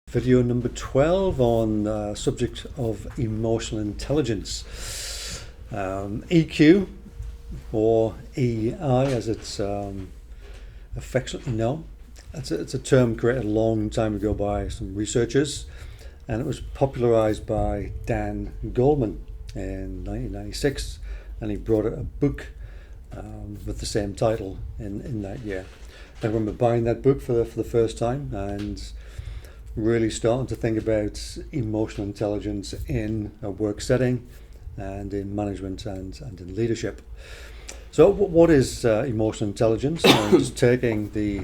Video number 12 on the subject of emotional intelligence. EQ, or EI as it's affectionately known. It's a term created a long time ago by some researchers, and it was popularized by Dan Goleman in 1996, and he brought out a book with the same title in that year. I remember buying that book for the first time and really starting to think about emotional intelligence in a work setting and in management and in leadership. So what is emotional intelligence? Just taking the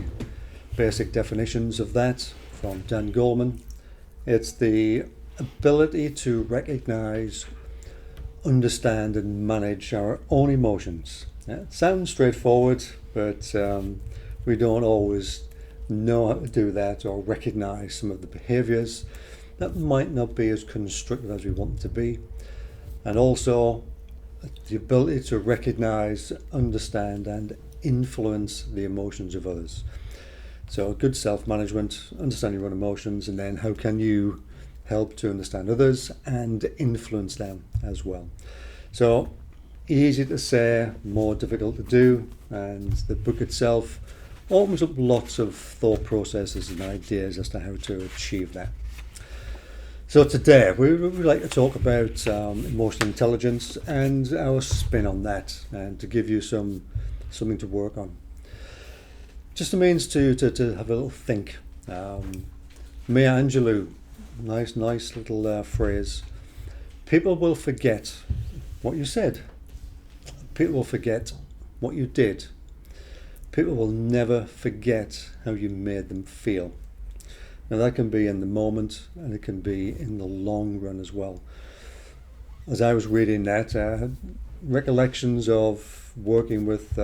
basic definitions of that from Dan Goleman. It's the ability to recognize, understand and manage our own emotions. It sounds straightforward, but we don't always know how to do that or recognize some of the behaviors that might not be as constructive as we want them to be. And also the ability to recognize, understand and influence the emotions of others. So good self-management, understanding your own emotions, and then how can you help to understand others and influence them as well. So easy to say, more difficult to do, and the book itself opens up lots of thought processes and ideas as to how to achieve that. So today we would like to talk about emotional intelligence and our spin on that, and to give you something to work on. Just a means to have a little think. Maya Angelou, nice little phrase. People will forget what you said. People will forget what you did. People will never forget how you made them feel. Now that can be in the moment and it can be in the long run as well. As I was reading that, I had recollections of working with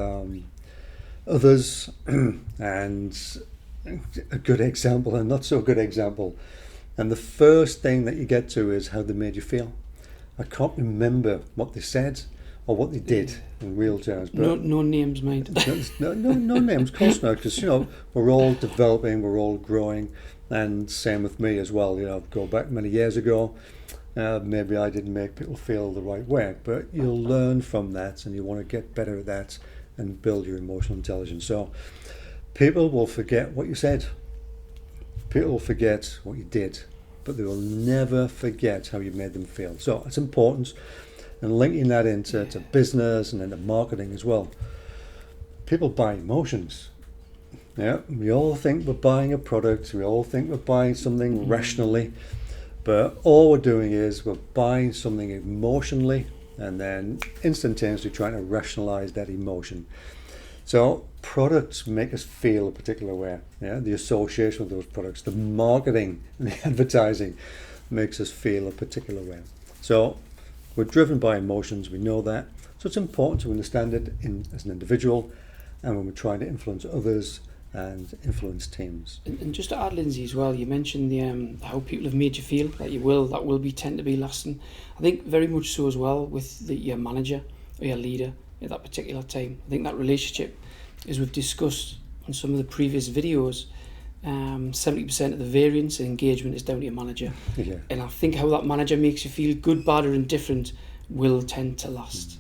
others and a good example and not so good example. And the first thing that you get to is how they made you feel. I can't remember what they said or what they did in real terms. But no names, mind. no names, of course not, because we're all developing, we're all growing, and same with me as well. Go back many years ago, maybe I didn't make people feel the right way, but you'll learn from that, and you want to get better at that and build your emotional intelligence. So people will forget what you said, people will forget what you did, but they will never forget how you made them feel. So it's important. And linking that into business and into marketing as well. People buy emotions. Yeah, we all think we're buying a product. We all think we're buying something rationally, but all we're doing is we're buying something emotionally and then instantaneously trying to rationalize that emotion. So products make us feel a particular way. Yeah, the association with those products, the marketing and the advertising makes us feel a particular way. So we're driven by emotions, we know that. So it's important to understand it as an individual and when we're trying to influence others and influence teams. And just to add, Lindsay, as well, you mentioned the how people have made you feel, that will tend to be lasting. I think very much so as well with your manager or your leader at that particular time. I think that relationship, as we've discussed on some of the previous videos, 70% of the variance in engagement is down to your manager. Yeah. And I think how that manager makes you feel, good, bad or indifferent, will tend to last.